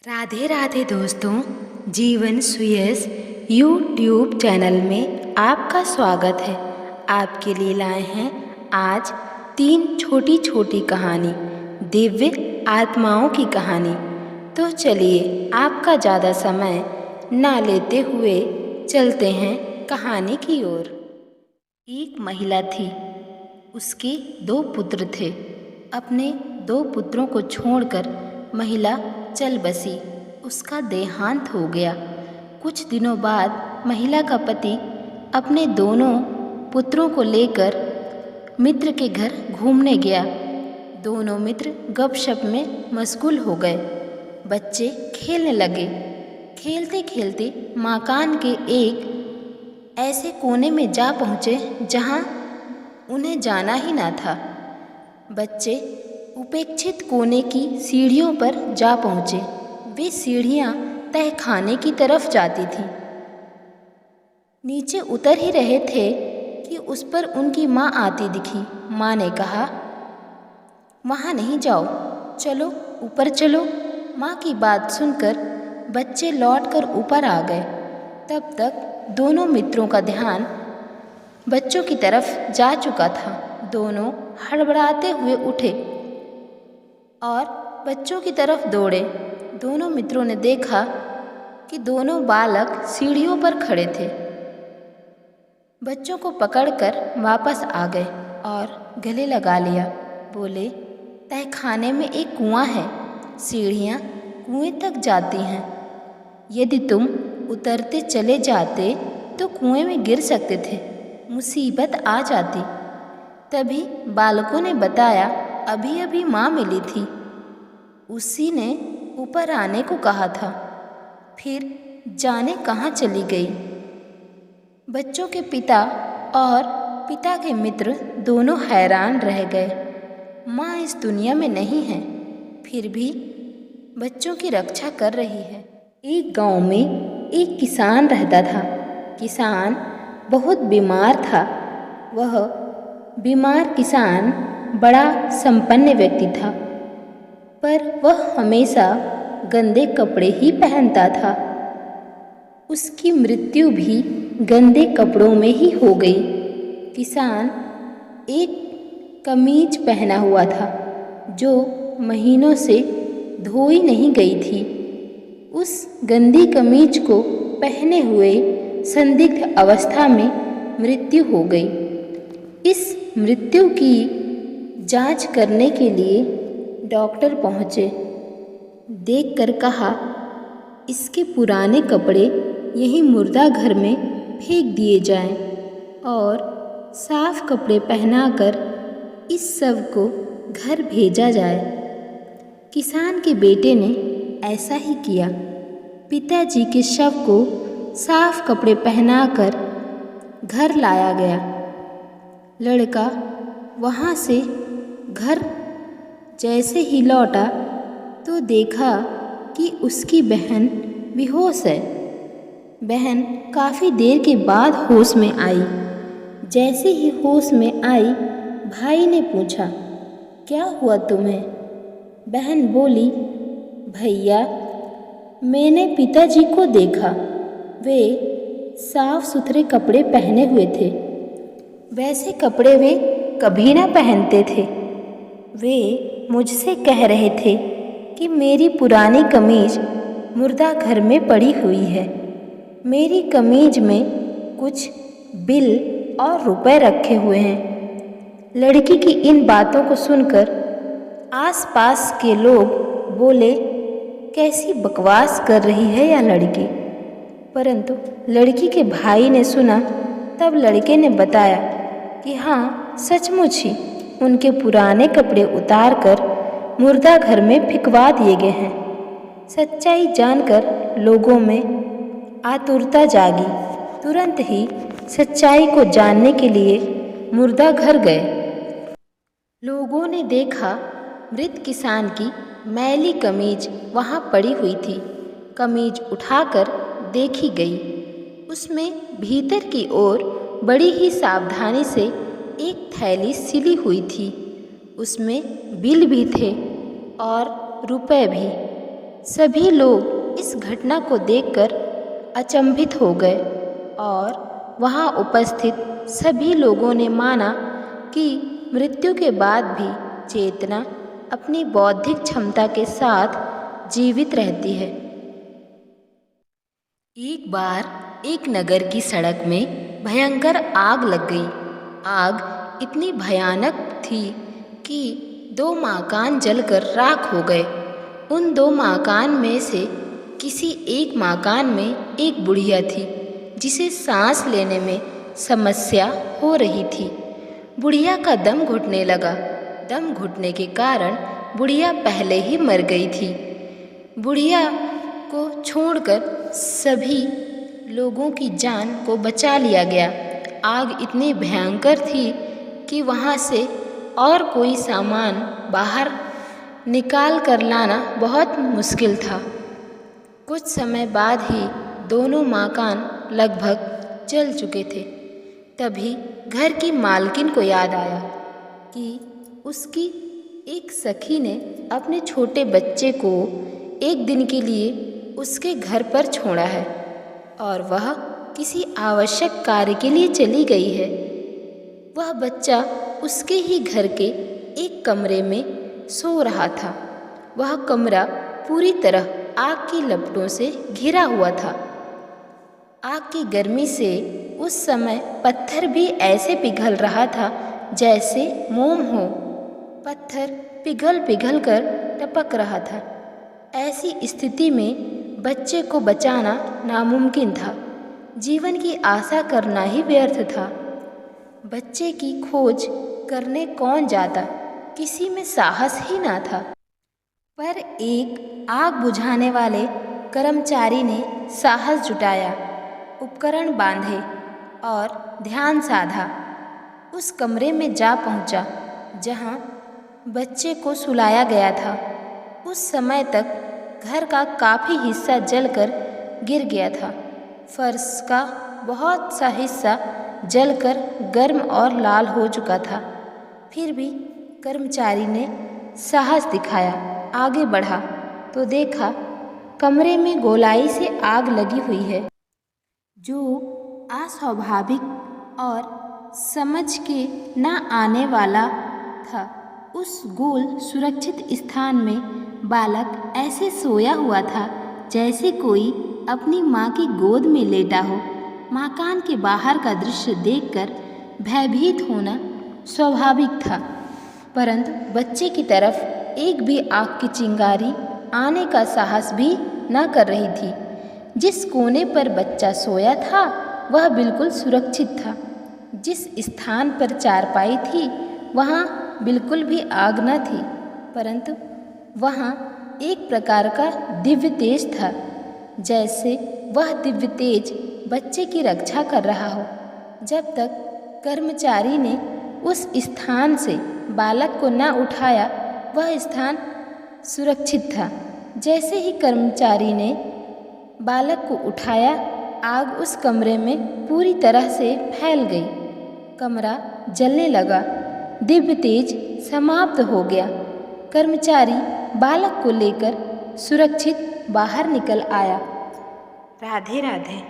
राधे राधे दोस्तों, जीवन सुयस YouTube channel में आपका स्वागत है। आपके लिए लाए हैं आज 3 छोटी छोटी कहानी, दिव्य आत्माओं की कहानी। तो चलिए आपका ज़्यादा समय ना लेते हुए चलते हैं कहानी की ओर। एक महिला थी, उसके 2 पुत्र थे। अपने 2 पुत्रों को छोड़कर महिला चल बसी। उसका देहांत हो गया। कुछ दिनों बाद महिला का पति अपने दोनों पुत्रों को लेकर मित्र के घर घूमने गया। दोनों मित्र गपशप में मशगूल हो गए। बच्चे खेलने लगे। खेलते खेलते मकान के एक ऐसे कोने में जा पहुँचे जहाँ उन्हें जाना ही ना था। बच्चे उपेक्षित कोने की सीढ़ियों पर जा पहुँचे। वे सीढ़ियाँ तहखाने की तरफ जाती थीं। नीचे उतर ही रहे थे कि उस पर उनकी माँ आती दिखी। माँ ने कहा, वहाँ नहीं जाओ, चलो ऊपर चलो। माँ की बात सुनकर बच्चे लौटकर ऊपर आ गए। तब तक दोनों मित्रों का ध्यान बच्चों की तरफ जा चुका था। दोनों हड़बड़ाते हुए उठे और बच्चों की तरफ दौड़े। दोनों मित्रों ने देखा कि दोनों बालक सीढ़ियों पर खड़े थे। बच्चों को पकड़कर वापस आ गए और गले लगा लिया। बोले, तहखाने में एक कुआं है, सीढ़ियाँ कुएं तक जाती हैं। यदि तुम उतरते चले जाते तो कुएं में गिर सकते थे, मुसीबत आ जाती। तभी बालकों ने बताया, अभी अभी माँ मिली थी, उसी ने ऊपर आने को कहा था, फिर जाने कहाँ चली गई। बच्चों के पिता और पिता के मित्र दोनों हैरान रह गए। माँ इस दुनिया में नहीं है, फिर भी बच्चों की रक्षा कर रही है। एक गांव में एक किसान रहता था। किसान बहुत बीमार था। वह बीमार किसान बड़ा संपन्न व्यक्ति था, पर वह हमेशा गंदे कपड़े ही पहनता था। उसकी मृत्यु भी गंदे कपड़ों में ही हो गई। किसान एक कमीज पहना हुआ था जो महीनों से धोई नहीं गई थी। उस गंदी कमीज को पहने हुए संदिग्ध अवस्था में मृत्यु हो गई। इस मृत्यु की जांच करने के लिए डॉक्टर पहुँचे। देखकर कहा, इसके पुराने कपड़े यहीं मुर्दा घर में फेंक दिए जाएं और साफ कपड़े पहनाकर इस शव को घर भेजा जाए। किसान के बेटे ने ऐसा ही किया। पिताजी के शव को साफ कपड़े पहनाकर घर लाया गया। लड़का वहाँ से घर जैसे ही लौटा तो देखा कि उसकी बहन बेहोश है। बहन काफ़ी देर के बाद होश में आई। जैसे ही होश में आई, भाई ने पूछा, क्या हुआ तुम्हें? बहन बोली, भैया, मैंने पिताजी को देखा। वे साफ सुथरे कपड़े पहने हुए थे। वैसे कपड़े वे कभी ना पहनते थे। वे मुझसे कह रहे थे कि मेरी पुरानी कमीज मुर्दा घर में पड़ी हुई है। मेरी कमीज में कुछ बिल और रुपए रखे हुए हैं। लड़की की इन बातों को सुनकर आसपास के लोग बोले, कैसी बकवास कर रही है यह लड़की। परंतु लड़की के भाई ने सुना। तब लड़के ने बताया कि हाँ, सचमुच ही उनके पुराने कपड़े उतार कर मुर्दा घर में फिकवा दिए गए हैं। सच्चाई जानकर लोगों में आतुरता जागी। तुरंत ही सच्चाई को जानने के लिए मुर्दा घर गए। लोगों ने देखा, मृत किसान की मैली कमीज वहाँ पड़ी हुई थी। कमीज उठाकर देखी गई। उसमें भीतर की ओर बड़ी ही सावधानी से एक थैली सिली हुई थी। उसमें बिल भी थे और रुपए भी। सभी लोग इस घटना को देखकर अचंभित हो गए और वहाँ उपस्थित सभी लोगों ने माना कि मृत्यु के बाद भी चेतना अपनी बौद्धिक क्षमता के साथ जीवित रहती है। एक बार एक नगर की सड़क में भयंकर आग लग गई। आग इतनी भयानक थी कि 2 मकान जलकर राख हो गए। उन 2 मकान में से किसी एक मकान में एक बुढ़िया थी जिसे सांस लेने में समस्या हो रही थी। बुढ़िया का दम घुटने लगा। दम घुटने के कारण बुढ़िया पहले ही मर गई थी। बुढ़िया को छोड़कर सभी लोगों की जान को बचा लिया गया। आग इतनी भयंकर थी कि वहाँ से और कोई सामान बाहर निकाल कर लाना बहुत मुश्किल था। कुछ समय बाद ही दोनों मकान लगभग जल चुके थे। तभी घर की मालकिन को याद आया कि उसकी एक सखी ने अपने छोटे बच्चे को एक दिन के लिए उसके घर पर छोड़ा है और वह किसी आवश्यक कार्य के लिए चली गई है। वह बच्चा उसके ही घर के एक कमरे में सो रहा था। वह कमरा पूरी तरह आग की लपटों से घिरा हुआ था। आग की गर्मी से उस समय पत्थर भी ऐसे पिघल रहा था जैसे मोम हो। पत्थर पिघल पिघल कर टपक रहा था। ऐसी स्थिति में बच्चे को बचाना नामुमकिन था। जीवन की आशा करना ही व्यर्थ था। बच्चे की खोज करने कौन जाता, किसी में साहस ही ना था। पर एक आग बुझाने वाले कर्मचारी ने साहस जुटाया, उपकरण बांधे और ध्यान साधा। उस कमरे में जा पहुंचा जहां बच्चे को सुलाया गया था। उस समय तक घर का काफ़ी हिस्सा जलकर गिर गया था। फर्श का बहुत सा हिस्सा जलकर गर्म और लाल हो चुका था। फिर भी कर्मचारी ने साहस दिखाया, आगे बढ़ा तो देखा कमरे में गोलाई से आग लगी हुई है, जो अस्वाभाविक और समझ के न आने वाला था। उस गोल सुरक्षित स्थान में बालक ऐसे सोया हुआ था जैसे कोई अपनी माँ की गोद में लेटा हो। मकान के बाहर का दृश्य देखकर भयभीत होना स्वाभाविक था, परंतु बच्चे की तरफ एक भी आग की चिंगारी आने का साहस भी न कर रही थी। जिस कोने पर बच्चा सोया था वह बिल्कुल सुरक्षित था। जिस स्थान पर चारपाई थी वहाँ बिल्कुल भी आग न थी, परंतु वहाँ एक प्रकार का दिव्य तेज था, जैसे वह दिव्य तेज बच्चे की रक्षा कर रहा हो। जब तक कर्मचारी ने उस स्थान से बालक को न उठाया वह स्थान सुरक्षित था। जैसे ही कर्मचारी ने बालक को उठाया, आग उस कमरे में पूरी तरह से फैल गई। कमरा जलने लगा, दिव्य तेज समाप्त हो गया। कर्मचारी बालक को लेकर सुरक्षित बाहर निकल आया। राधे राधे।